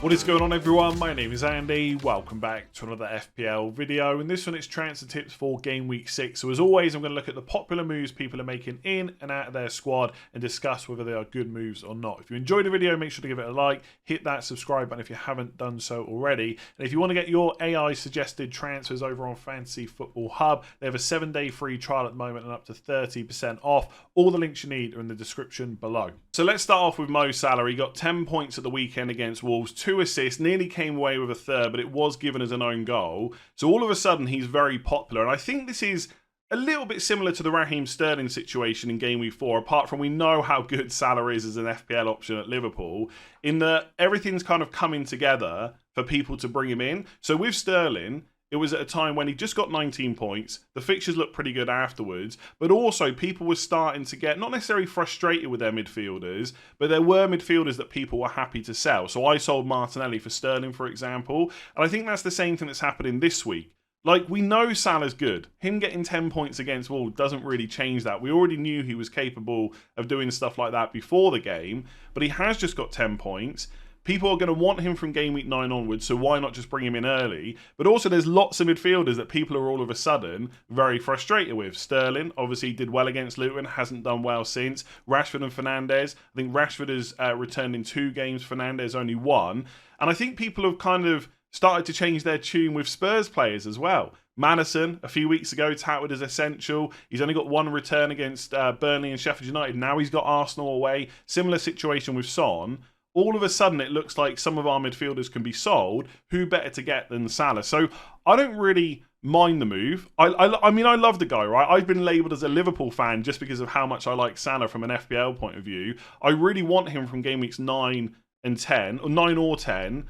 What is going on, everyone? My name is Andy. Welcome back to another FPL video. In this one, it's transfer tips for game week 6. So as always, I'm going to look at the popular moves people are making in and out of their squad and discuss whether they are good moves or not. If you enjoyed the video, make sure to give it a like, hit that subscribe button if you haven't done so already. And if you want to get your AI suggested transfers over on Fantasy Football Hub, they have a 7-day free trial at the moment and up to 30% off. All the links you need are in the description below. So let's start off with Mo Salah. He got 10 points at the weekend against Wolves, 2 assists, nearly came away with a third, but it was given as an own goal. So all of a sudden, he's very popular. And I think this is a little bit similar to the Raheem Sterling situation in game week 4, apart from we know how good Salah is as an FPL option at Liverpool, in that everything's kind of coming together for people to bring him in. So with Sterling, it was at a time when he just got 19 points. The fixtures looked pretty good afterwards. But also, people were starting to get not necessarily frustrated with their midfielders, but there were midfielders that people were happy to sell. So I sold Martinelli for Sterling, for example. And I think that's the same thing that's happening this week. Like, we know Salah's good. Him getting 10 points against Wolves doesn't really change that. We already knew he was capable of doing stuff like that before the game. But he has just got 10 points. People are going to want him from game week 9 onwards, so why not just bring him in early? But also, there's lots of midfielders that people are all of a sudden very frustrated with. Sterling, obviously, did well against Luton, hasn't done well since. Rashford and Fernandes. I think Rashford has returned in 2 games, Fernandes only 1. And I think people have kind of started to change their tune with Spurs players as well. Madison, a few weeks ago, touted as essential. He's only got 1 return against Burnley and Sheffield United. Now he's got Arsenal away. Similar situation with Son. All of a sudden, it looks like some of our midfielders can be sold. Who better to get than Salah? So I don't really mind the move. I mean, I love the guy, right? I've been labelled as a Liverpool fan just because of how much I like Salah from an FPL point of view. I really want him from game weeks 9 and 10, or 9 or 10.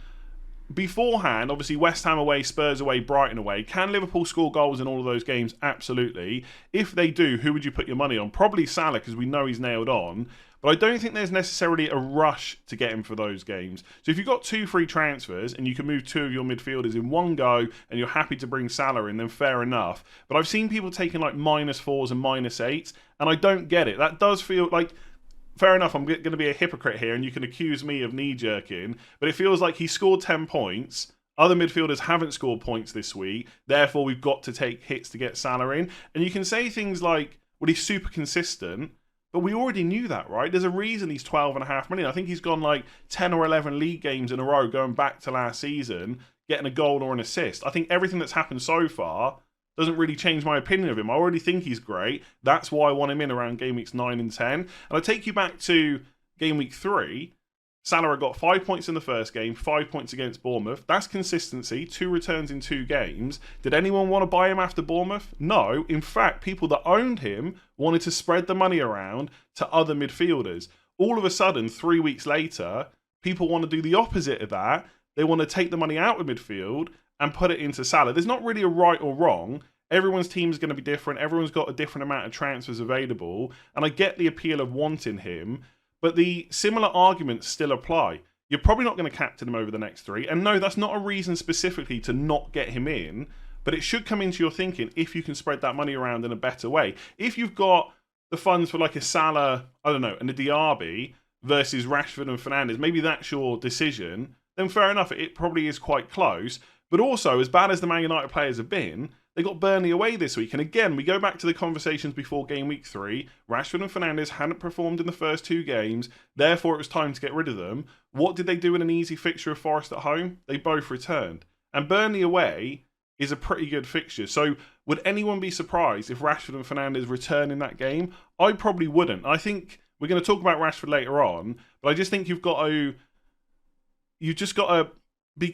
Beforehand, obviously, West Ham away, Spurs away, Brighton away. Can Liverpool score goals in all of those games? Absolutely. If they do, who would you put your money on? Probably Salah, because we know he's nailed on. But I don't think there's necessarily a rush to get him for those games. So if you've got 2 free transfers and you can move 2 of your midfielders in one go and you're happy to bring Salah in, then fair enough. But I've seen people taking like -4s and -8s, and I don't get it. That does feel like, fair enough, I'm going to be a hypocrite here and you can accuse me of knee-jerking, but it feels like he scored 10 points. Other midfielders haven't scored points this week. Therefore, we've got to take hits to get Salah in. And you can say things like, well, he's super consistent. But we already knew that, right? There's a reason he's 12.5 million. I think he's gone like 10 or 11 league games in a row going back to last season, getting a goal or an assist. I think everything that's happened so far doesn't really change my opinion of him. I already think he's great. That's why I want him in around game weeks 9 and 10. And I take you back to game week 3. Salah got 5 points in the first game, 5 points against Bournemouth. That's consistency, 2 returns in 2 games. Did anyone want to buy him after Bournemouth? No. In fact, people that owned him wanted to spread the money around to other midfielders. All of a sudden, 3 weeks later, people want to do the opposite of that. They want to take the money out of midfield and put it into Salah. There's not really a right or wrong. Everyone's team is going to be different. Everyone's got a different amount of transfers available. And I get the appeal of wanting him. But the similar arguments still apply. You're probably not going to captain him over the next 3. And no, that's not a reason specifically to not get him in. But it should come into your thinking if you can spread that money around in a better way. If you've got the funds for like a Salah, I don't know, and a Diaby versus Rashford and Fernandes, maybe that's your decision, then fair enough, it probably is quite close. But also, as bad as the Man United players have been, they got Burnley away this week. And again, we go back to the conversations before game week 3. Rashford and Fernandes hadn't performed in the first 2 games. Therefore, it was time to get rid of them. What did they do in an easy fixture of Forest at home? They both returned. And Burnley away is a pretty good fixture. So would anyone be surprised if Rashford and Fernandes return in that game? I probably wouldn't. I think we're going to talk about Rashford later on. But I just think you've just got to be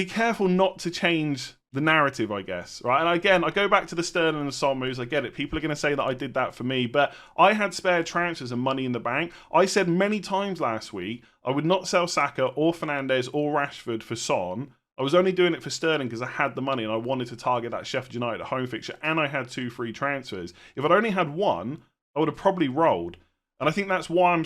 careful not to change the narrative, I guess, right? And again, I go back to the Sterling and the Son moves. I get it. People are going to say that I did that for me, but I had spare transfers and money in the bank. I said many times last week I would not sell Saka or Fernandes or Rashford for Son. I was only doing it for Sterling because I had the money and I wanted to target that Sheffield United home fixture, and I had 2 free transfers. If I'd only had 1, I would have probably rolled. And I think that's why I'm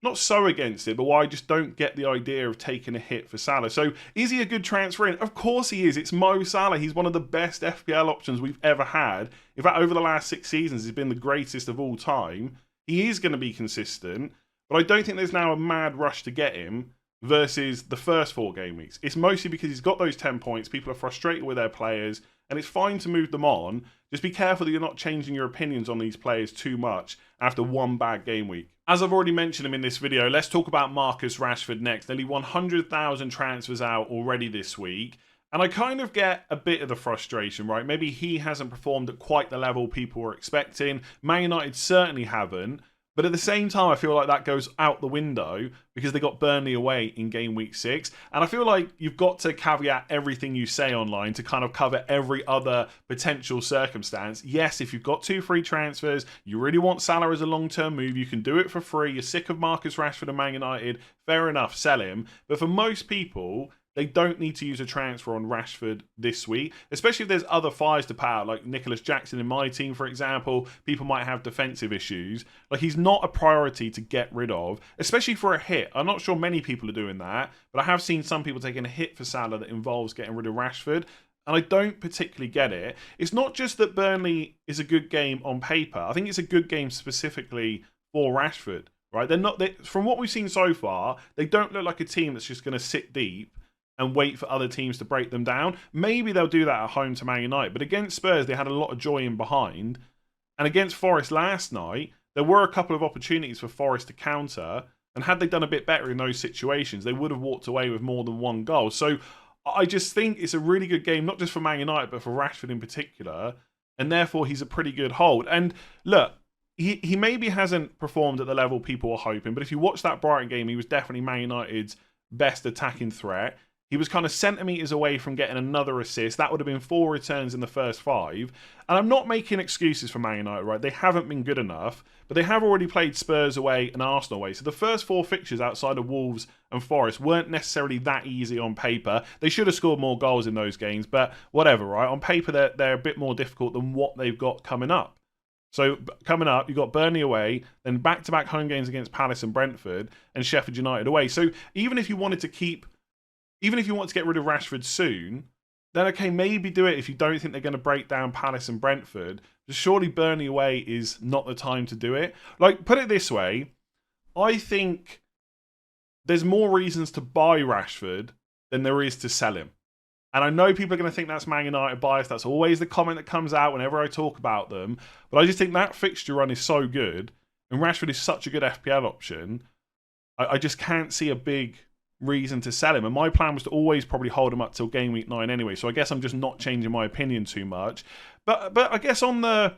not so against it, but why I just don't get the idea of taking a hit for Salah. So is he a good transfer in? Of course he is. It's Mo Salah. He's one of the best FPL options we've ever had. In fact, over the last 6 seasons, he's been the greatest of all time. He is going to be consistent, but I don't think there's now a mad rush to get him versus the first 4 game weeks. It's mostly because he's got those 10 points. People are frustrated with their players, and it's fine to move them on. Just be careful that you're not changing your opinions on these players too much after one bad game week. As I've already mentioned him in this video, let's talk about Marcus Rashford next. Nearly 100,000 transfers out already this week. And I kind of get a bit of the frustration, right? Maybe he hasn't performed at quite the level people were expecting. Man United certainly haven't. But at the same time, I feel like that goes out the window because they got Burnley away in game week 6. And I feel like you've got to caveat everything you say online to kind of cover every other potential circumstance. Yes, if you've got 2 free transfers, you really want Salah as a long-term move, you can do it for free. You're sick of Marcus Rashford and Man United. Fair enough, sell him. But for most people, they don't need to use a transfer on Rashford this week, especially if there's other fires to pay out, like N.Jackson in my team, for example. People might have defensive issues. Like, he's not a priority to get rid of, especially for a hit. I'm not sure many people are doing that, but I have seen some people taking a hit for Salah that involves getting rid of Rashford, and I don't particularly get it. It's not just that Burnley is a good game on paper. I think it's a good game specifically for Rashford, right? From what we've seen so far, they don't look like a team that's just going to sit deep and wait for other teams to break them down. Maybe they'll do that at home to Man United, but against Spurs, they had a lot of joy in behind. And against Forest last night, there were a couple of opportunities for Forest to counter, and had they done a bit better in those situations, they would have walked away with more than 1 goal. So I just think it's a really good game, not just for Man United, but for Rashford in particular, and therefore he's a pretty good hold. And look, he maybe hasn't performed at the level people were hoping, but if you watch that Brighton game, he was definitely Man United's best attacking threat. He was kind of centimetres away from getting another assist. That would have been 4 returns in the first 5. And I'm not making excuses for Man United, right? They haven't been good enough, but they have already played Spurs away and Arsenal away. So the first 4 fixtures outside of Wolves and Forest weren't necessarily that easy on paper. They should have scored more goals in those games, but whatever, right? On paper, they're a bit more difficult than what they've got coming up. So coming up, you've got Burnley away, then back-to-back home games against Palace and Brentford, and Sheffield United away. So even if you want to get rid of Rashford soon, then okay, maybe do it if you don't think they're going to break down Palace and Brentford. But surely Burnley away is not the time to do it. Like, put it this way, I think there's more reasons to buy Rashford than there is to sell him. And I know people are going to think that's Man United bias. That's always the comment that comes out whenever I talk about them. But I just think that fixture run is so good, and Rashford is such a good FPL option, I just can't see a big reason to sell him. And my plan was to always probably hold him up till game week 9 anyway. So I guess I'm just not changing my opinion too much. But I guess on the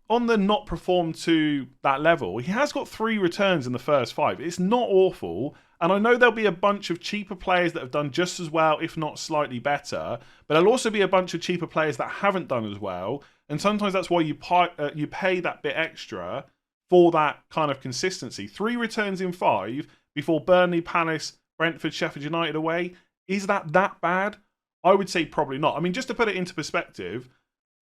not performed to that level, he has got 3 returns in the first 5. It's not awful. And I know there'll be a bunch of cheaper players that have done just as well, if not slightly better. But there'll also be a bunch of cheaper players that haven't done as well. And sometimes that's why you pay that bit extra for that kind of consistency. 3 returns in 5 before Burnley, Palace, Brentford, Sheffield United away. Is that bad? I would say probably not. I mean, just to put it into perspective,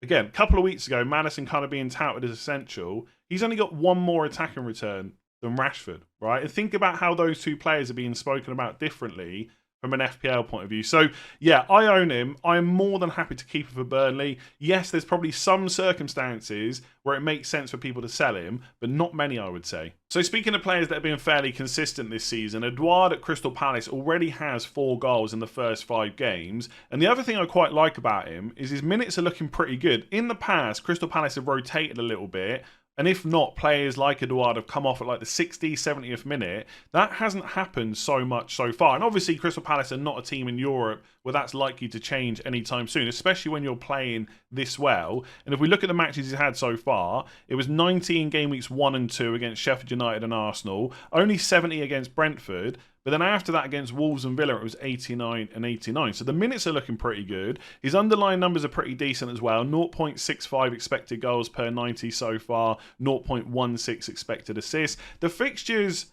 again, a couple of weeks ago, Maddison kind of being touted as essential. He's only got 1 more attacking return than Rashford, right? And think about how those 2 players are being spoken about differently from an FPL point of view. So, yeah, I own him. I am more than happy to keep him for Burnley. Yes, there's probably some circumstances where it makes sense for people to sell him, but not many, I would say. So, speaking of players that have been fairly consistent this season, Edouard at Crystal Palace already has 4 goals in the first 5 games. And the other thing I quite like about him is his minutes are looking pretty good. In the past, Crystal Palace have rotated a little bit. And if not, players like Edouard have come off at like the 60th, 70th minute. That hasn't happened so much so far. And obviously, Crystal Palace are not a team in Europe where that's likely to change anytime soon, especially when you're playing this well. And if we look at the matches he's had so far, it was 90 in game weeks 1 and 2 against Sheffield United and Arsenal, only 70 against Brentford. But then after that, against Wolves and Villa, it was 89 and 89. So the minutes are looking pretty good. His underlying numbers are pretty decent as well. 0.65 expected goals per 90 so far. 0.16 expected assists. The fixtures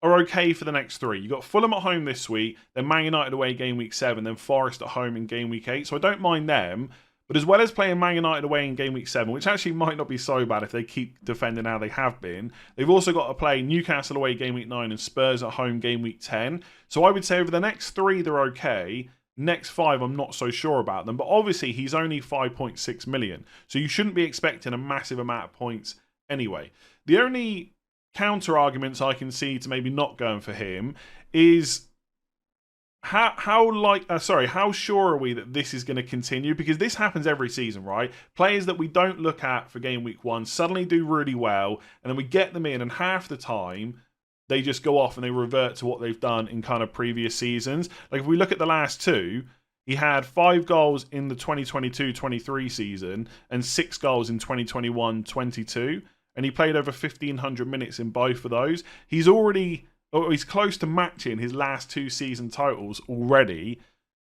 are okay for the next 3. You've got Fulham at home this week, then Man United away game week 7, then Forest at home in game week 8. So I don't mind them. But as well as playing Man United away in game week 7, which actually might not be so bad if they keep defending how they have been, they've also got to play Newcastle away game week 9 and Spurs at home game week 10. So I would say over the next 3, they're okay. Next 5, I'm not so sure about them. But obviously, he's only 5.6 million. So you shouldn't be expecting a massive amount of points anyway. The only counter arguments I can see to maybe not going for him is how sure are we that this is going to continue? Because this happens every season, right? Players that we don't look at for game week 1 suddenly do really well, and then we get them in, and half the time they just go off and they revert to what they've done in kind of previous seasons. Like if we look at the last 2, he had 5 goals in the 2022-23 season and 6 goals in 2021-22, and he played over 1,500 minutes in both of those. He's close to matching his last 2 season totals already.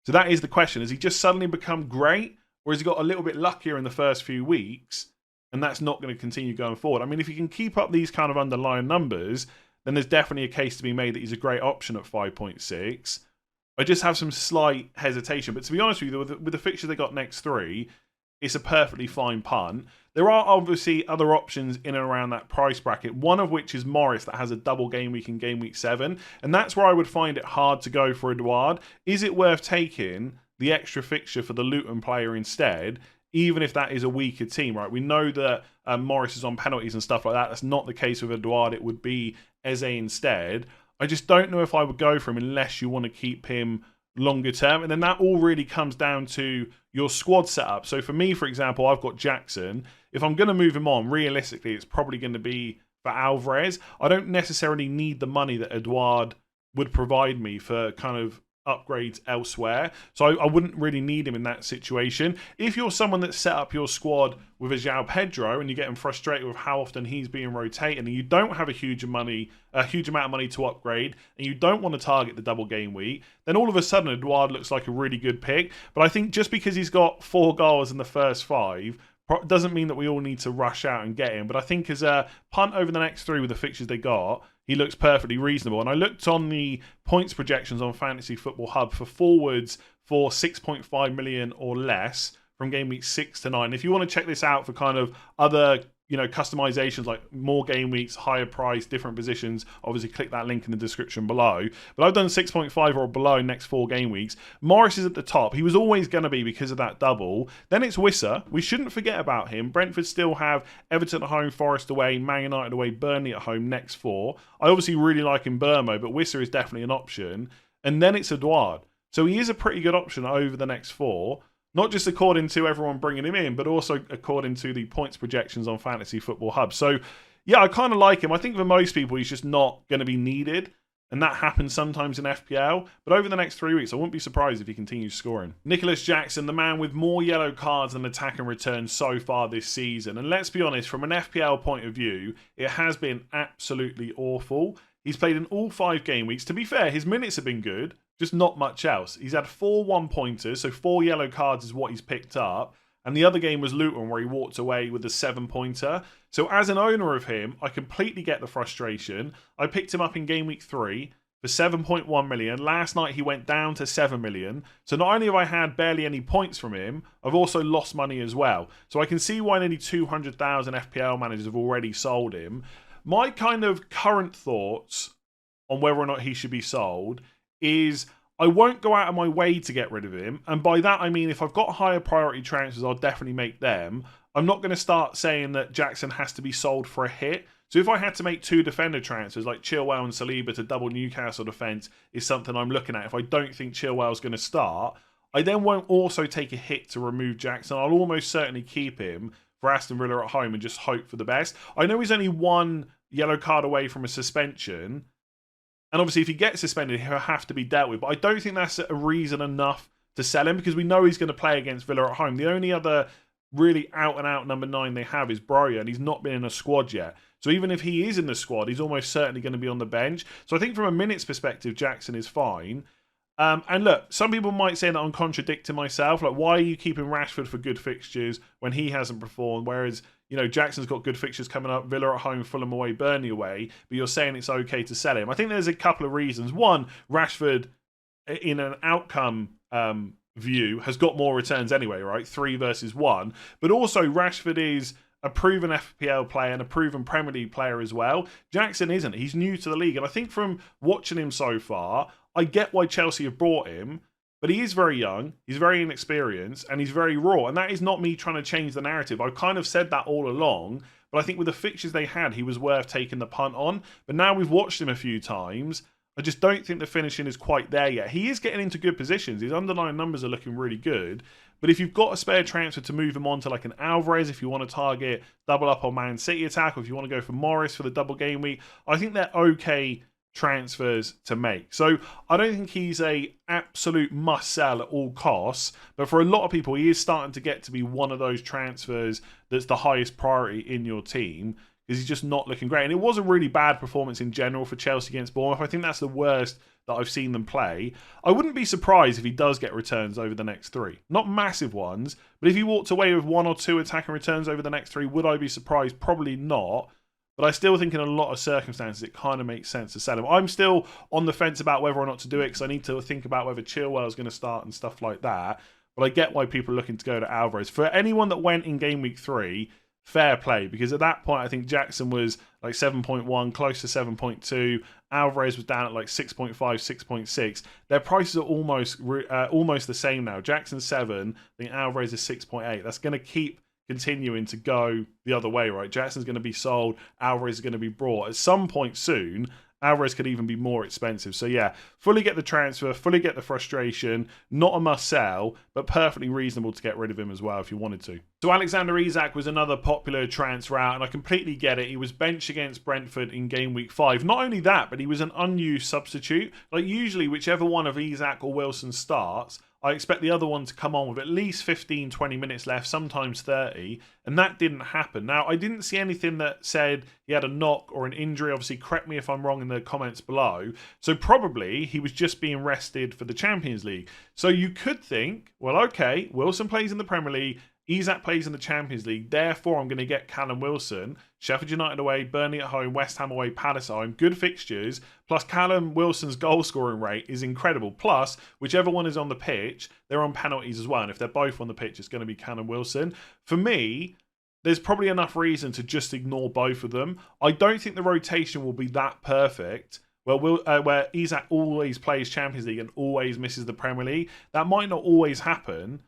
So that is the question. Has he just suddenly become great, or has he got a little bit luckier in the first few weeks, and that's not going to continue going forward? I mean, if he can keep up these kind of underlying numbers, then there's definitely a case to be made that he's a great option at 5.6. I just have some slight hesitation. But to be honest with you, with the fixtures they got next 3, it's a perfectly fine punt. There are obviously other options in and around that price bracket, one of which is Morris that has a double game week in game week 7. And that's where I would find it hard to go for Edouard. Is it worth taking the extra fixture for the Luton player instead, even if that is a weaker team, right? We know that Morris is on penalties and stuff like that. That's not the case with Edouard. It would be Eze instead. I just don't know if I would go for him unless you want to keep him longer term. And then that all really comes down to your squad setup. So for me, for example, I've got Jackson. If I'm going to move him on, realistically, it's probably going to be for Alvarez. I don't necessarily need the money that Edouard would provide me for kind of upgrades elsewhere. So I wouldn't really need him in that situation. If you're someone that set up your squad with a João Pedro and you're getting frustrated with how often he's being rotated, and you don't have a huge amount of money to upgrade, and you don't want to target the double game week, then all of a sudden Edouard looks like a really good pick. But I think just because he's got 4 goals in the first 5 doesn't mean that we all need to rush out and get him. But I think as a punt over the next 3 with the fixtures they got, he looks perfectly reasonable. And I looked on the points projections on Fantasy Football Hub for forwards for 6.5 million or less from game week 6 to 9. If you want to check this out for kind of other, customizations like more game weeks, higher price, different positions, obviously click that link in the description below. But I've done 6.5 or below next 4 game weeks. Morris is at the top. He was always going to be because of that double. Then it's Wissa. We shouldn't forget about him. Brentford still have Everton at home, Forest away, Man United away, Burnley at home next 4. I obviously really like Mbermo, but Wissa is definitely an option. And then it's Edouard. So he is a pretty good option over the next 4. Not just according to everyone bringing him in, but also according to the points projections on Fantasy Football Hub. So, yeah, I kind of like him. I think for most people, he's just not going to be needed. And that happens sometimes in FPL. But over the next 3 weeks, I wouldn't be surprised if he continues scoring. N.Jackson, the man with more yellow cards than attack and return so far this season. And let's be honest, from an FPL point of view, it has been absolutely awful. He's played in all 5 game weeks. To be fair, his minutes have been good. Just not much else. He's had 4 1-pointers, so 4 yellow cards is what he's picked up. And the other game was Luton, where he walked away with a 7-pointer. So as an owner of him, I completely get the frustration. I picked him up in game week 3 for 7.1 million. Last night he went down to 7 million. So not only have I had barely any points from him, I've also lost money as well. So I can see why nearly 200,000 FPL managers have already sold him. My kind of current thoughts on whether or not he should be sold is I won't go out of my way to get rid of him. And by that, I mean, if I've got higher priority transfers, I'll definitely make them. I'm not going to start saying that Jackson has to be sold for a hit. So if I had to make 2 defender transfers, like Chilwell and Saliba to double Newcastle defence is something I'm looking at. If I don't think Chilwell's going to start, I then won't also take a hit to remove Jackson. I'll almost certainly keep him for Aston Villa at home and just hope for the best. I know he's only 1 yellow card away from a suspension. And obviously, if he gets suspended, he'll have to be dealt with. But I don't think that's a reason enough to sell him because we know he's going to play against Villa at home. The only other really out-and-out number 9 they have is Broja, and he's not been in a squad yet. So even if he is in the squad, he's almost certainly going to be on the bench. So I think from a minutes perspective, Jackson is fine. And look, some people might say that I'm contradicting myself. Like, why are you keeping Rashford for good fixtures when he hasn't performed? Whereas, Jackson's got good fixtures coming up, Villa at home, Fulham away, Burnley away, but you're saying it's okay to sell him. I think there's a couple of reasons. One, Rashford, in an outcome view, has got more returns anyway, right? 3 versus 1. But also, Rashford is a proven FPL player and a proven Premier League player as well. Jackson isn't. He's new to the league. And I think from watching him so far, I get why Chelsea have brought him, but he is very young, he's very inexperienced, and he's very raw. And that is not me trying to change the narrative. I've kind of said that all along, but I think with the fixtures they had, he was worth taking the punt on. But now we've watched him a few times, I just don't think the finishing is quite there yet. He is getting into good positions. His underlying numbers are looking really good. But if you've got a spare transfer to move him on to like an Alvarez, if you want to target double up on Man City attack, or if you want to go for Morris for the double game week, I think they're okay transfers to make. So I don't think he's a absolute must sell at all costs, but for a lot of people he is starting to get to be one of those transfers that's the highest priority in your team, because he's just not looking great. And it was a really bad performance in general for Chelsea against Bournemouth. I think that's the worst that I've seen them play. I wouldn't be surprised if he does get returns over the next 3. Not massive ones, but if he walked away with 1 or 2 attacking returns over the next 3, would I be surprised? Probably not. But I still think in a lot of circumstances it kind of makes sense to sell him. I'm still on the fence about whether or not to do it, because I need to think about whether Chilwell is going to start and stuff like that. But I get why people are looking to go to Alvarez. For anyone that went in game week 3, fair play, because at that point I think Jackson was like 7.1, close to 7.2. Alvarez was down at like 6.5, 6.6. Their prices are almost the same now. Jackson's 7, I think Alvarez is 6.8. That's going to keep continuing to go the other way, right? Jackson's going to be sold, Alvarez is going to be brought. At some point soon, Alvarez could even be more expensive. So yeah, fully get the transfer, fully get the frustration. Not a must sell, but perfectly reasonable to get rid of him as well if you wanted to. So Alexander Isak was another popular transfer out, and I completely get it. He was benched against Brentford in game week 5. Not only that, but he was an unused substitute. Like usually, whichever one of Isak or Wilson starts, I expect the other one to come on with at least 15, 20 minutes left, sometimes 30, and that didn't happen. Now, I didn't see anything that said he had a knock or an injury. Obviously, correct me if I'm wrong in the comments below. So probably he was just being rested for the Champions League. So you could think, well, okay, Wilson plays in the Premier League, Isak plays in the Champions League, therefore I'm going to get Callum Wilson. Sheffield United away, Burnley at home, West Ham away, Palace at home. Good fixtures. Plus Callum Wilson's goal scoring rate is incredible. Plus, whichever one is on the pitch, they're on penalties as well. And if they're both on the pitch, it's going to be Callum Wilson. For me, there's probably enough reason to just ignore both of them. I don't think the rotation will be that perfect. Where Isak always plays Champions League and always misses the Premier League. That might not always happen.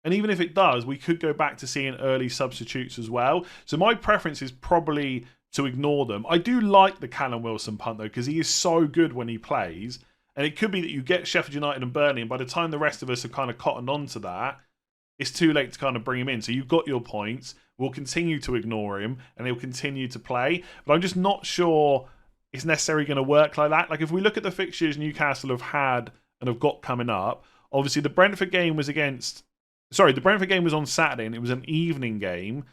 And even if it does, we could go back to seeing early substitutes as well. So my preference is probably to ignore them. I do like the Callum Wilson punt, though, because he is so good when he plays. And it could be that you get Sheffield United and Burnley, and by the time the rest of us have kind of cottoned on to that, it's too late to kind of bring him in. So you've got your points. We'll continue to ignore him, and he'll continue to play. But I'm just not sure it's necessarily going to work like that. Like, if we look at the fixtures Newcastle have had and have got coming up, obviously the Brentford game was against... Sorry, the Brentford game was on Saturday and it was an evening game.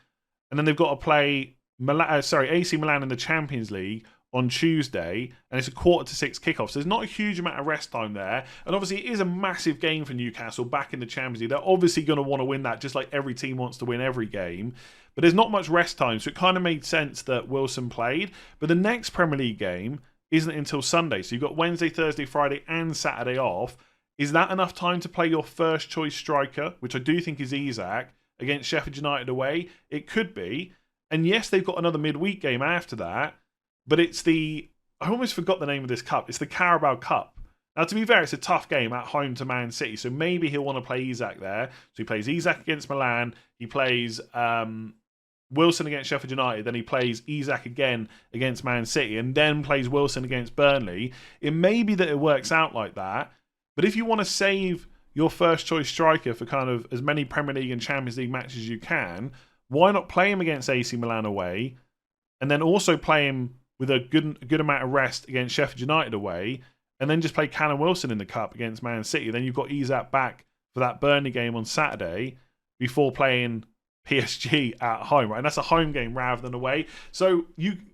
And then they've got to play AC Milan in the Champions League on Tuesday. And it's a 5:45 kickoff. So there's not a huge amount of rest time there. And obviously it is a massive game for Newcastle back in the Champions League. They're obviously going to want to win that, just like every team wants to win every game. But there's not much rest time. So it kind of made sense that Wilson played. But the next Premier League game isn't until Sunday. So you've got Wednesday, Thursday, Friday and Saturday off. Is that enough time to play your first choice striker, which I do think is Isak, against Sheffield United away? It could be. And yes, they've got another midweek game after that, but it's I almost forgot the name of this cup. It's the Carabao Cup. Now, to be fair, it's a tough game at home to Man City, so maybe he'll want to play Isak there. So he plays Isak against Milan, he plays Wilson against Sheffield United, then he plays Isak again against Man City, and then plays Wilson against Burnley. It may be that it works out like that. But if you want to save your first choice striker for kind of as many Premier League and Champions League matches as you can, why not play him against AC Milan away, and then also play him with a good amount of rest against Sheffield United away, and then just play Callum Wilson in the cup against Man City. Then you've got Isak back for that Burnley game on Saturday before playing PSG at home, right? And that's a home game rather than away. So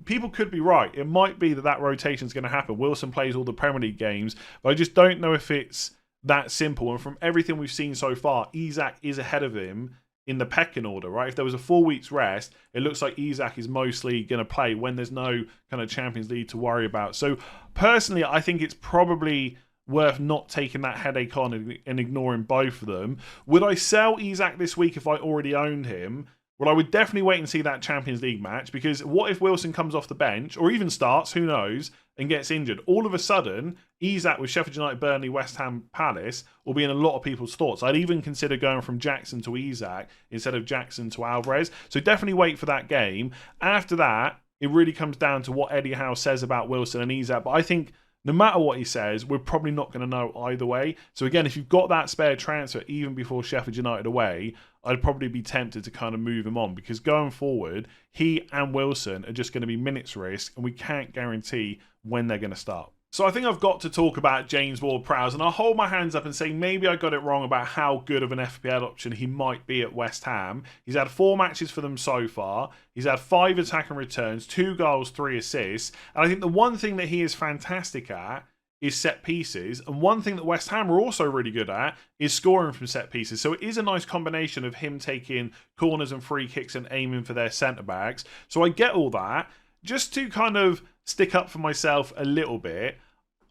people could be right. It might be that rotation is going to happen. Wilson plays all the Premier League games, but I just don't know if it's that simple. And from everything we've seen so far, Isak is ahead of him in the pecking order, right? If there was a 4 weeks rest, it looks like Isak is mostly going to play when there's no kind of Champions League to worry about. So personally, I think it's probably worth not taking that headache on and ignoring both of them. Would I sell Isak this week if I already owned him? Well, I would definitely wait and see that Champions League match, because what if Wilson comes off the bench, or even starts, who knows, and gets injured? All of a sudden, Isak with Sheffield United, Burnley, West Ham, Palace will be in a lot of people's thoughts. I'd even consider going from Jackson to Isak instead of Jackson to Alvarez. So definitely wait for that game. After that, it really comes down to what Eddie Howe says about Wilson and Isak. But I think no matter what he says, we're probably not going to know either way. So again, if you've got that spare transfer even before Sheffield United away, I'd probably be tempted to kind of move him on, because going forward, he and Wilson are just going to be minutes risk, and we can't guarantee when they're going to start. So I think I've got to talk about James Ward-Prowse, and I'll hold my hands up and say maybe I got it wrong about how good of an FPL option he might be at West Ham. He's had 4 matches for them so far. He's had 5 attacking returns, 2 goals, 3 assists. And I think the one thing that he is fantastic at is set pieces. And one thing that West Ham are also really good at is scoring from set pieces. So it is a nice combination of him taking corners and free kicks and aiming for their centre-backs. So I get all that. Just to kind of stick up for myself a little bit,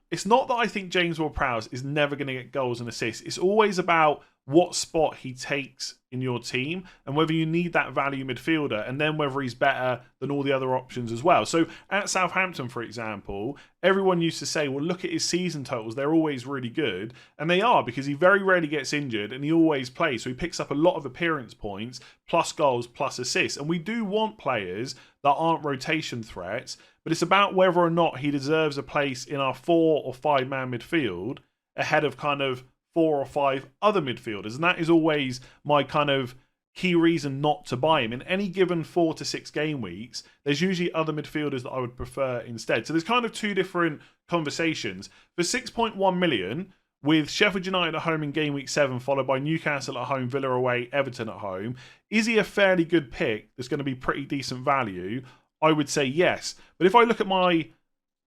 it's not that I think James Ward-Prowse is never going to get goals and assists. It's always about what spot he takes in your team and whether you need that value midfielder, and then whether he's better than all the other options as well. So at Southampton, for example, everyone used to say, well, look at his season totals. They're always really good. And they are, because he very rarely gets injured and he always plays. So he picks up a lot of appearance points, plus goals, plus assists. And we do want players that aren't rotation threats, but it's about whether or not he deserves a place in our 4 or 5 man midfield ahead of kind of 4 or 5 other midfielders. And that is always my kind of key reason not to buy him. In any given 4 to 6 game weeks, there's usually other midfielders that I would prefer instead. So there's kind of 2 different conversations. For 6.1 million, with Sheffield United at home in game week 7, followed by Newcastle at home, Villa away, Everton at home, is he a fairly good pick that's going to be pretty decent value? I would say yes. But if I look at my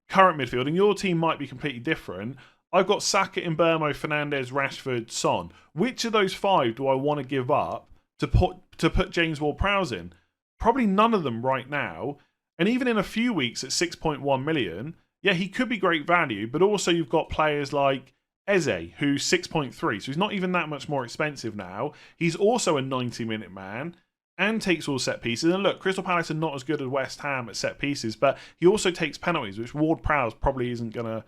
current midfield, and your team might be completely different, I've got Saka, Mbeumo, Fernandes, Rashford, Son. Which of those 5 do I want to give up to put James Ward-Prowse in? Probably none of them right now. And even in a few weeks at 6.1 million, yeah, he could be great value, but also you've got players like Eze, who's 6.3, so he's not even that much more expensive now. He's also a 90-minute man and takes all set pieces. And look, Crystal Palace are not as good as West Ham at set pieces, but he also takes penalties, which Ward-Prowse probably isn't going to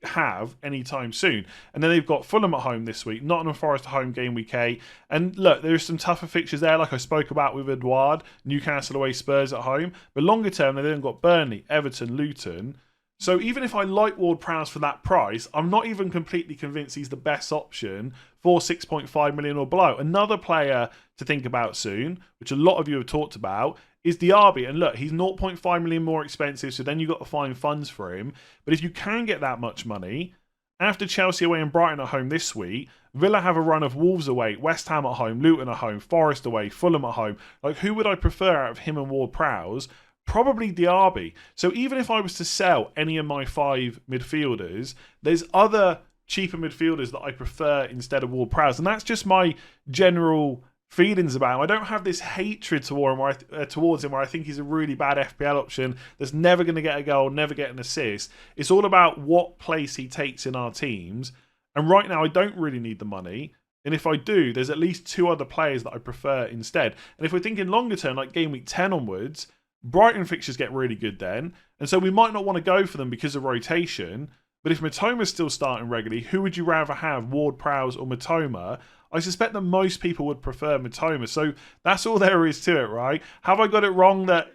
have anytime soon. And then they've got Fulham at home this week, Nottingham Forest at home game week 8. And look, there's some tougher fixtures there, like I spoke about with Edouard, Newcastle away, Spurs at home. But longer term, they've then got Burnley, Everton, Luton. So even if I like Ward-Prowse for that price, I'm not even completely convinced he's the best option for 6.5 million or below. Another player to think about soon, which a lot of you have talked about, is Diaby. And look, he's 0.5 million more expensive, so then you've got to find funds for him. But if you can get that much money, after Chelsea away and Brighton at home this week, Villa have a run of Wolves away, West Ham at home, Luton at home, Forest away, Fulham at home. Like, who would I prefer out of him and Ward-Prowse? Probably Diaby. So even if I was to sell any of my 5 midfielders, there's other cheaper midfielders that I prefer instead of Ward-Prowse. And that's just my general feelings about him. I don't have this hatred towards him where I think he's a really bad FPL option that's never going to get a goal, never get an assist. It's all about what place he takes in our teams. And right now, I don't really need the money. And if I do, there's at least 2 other players that I prefer instead. And if we're thinking longer term, like game week 10 onwards, Brighton fixtures get really good then. And so we might not want to go for them because of rotation. But if Mitoma's still starting regularly, who would you rather have, Ward-Prowse or Mitoma? I suspect that most people would prefer Mitoma. So that's all there is to it, right? Have I got it wrong that,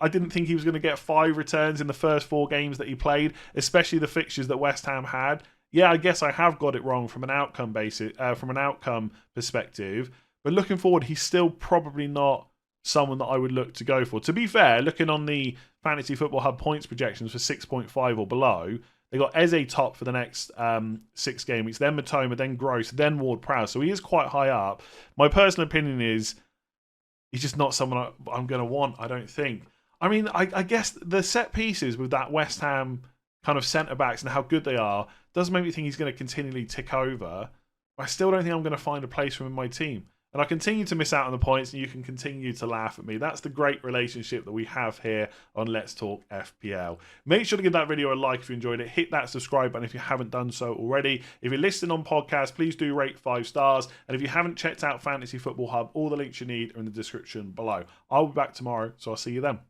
I didn't think he was going to get 5 returns in the first 4 games that he played, especially the fixtures that West Ham had? Yeah, I guess I have got it wrong from an outcome perspective. But looking forward, he's still probably not someone that I would look to go for. To be fair, looking on the Fantasy Football Hub points projections for 6.5 or below, they got Eze top for the next 6 game weeks, then Mitoma, then Gross, then Ward-Prowse. So he is quite high up. My personal opinion is he's just not someone I'm going to want, I don't think. I mean, I guess the set pieces with that West Ham kind of centre-backs and how good they are does make me think he's going to continually tick over. But I still don't think I'm going to find a place for him in my team. And I continue to miss out on the points, and you can continue to laugh at me. That's the great relationship that we have here on Let's Talk FPL. Make sure to give that video a like if you enjoyed it. Hit that subscribe button if you haven't done so already. If you're listening on podcast, please do rate 5 stars. And if you haven't checked out Fantasy Football Hub, all the links you need are in the description below. I'll be back tomorrow, so I'll see you then.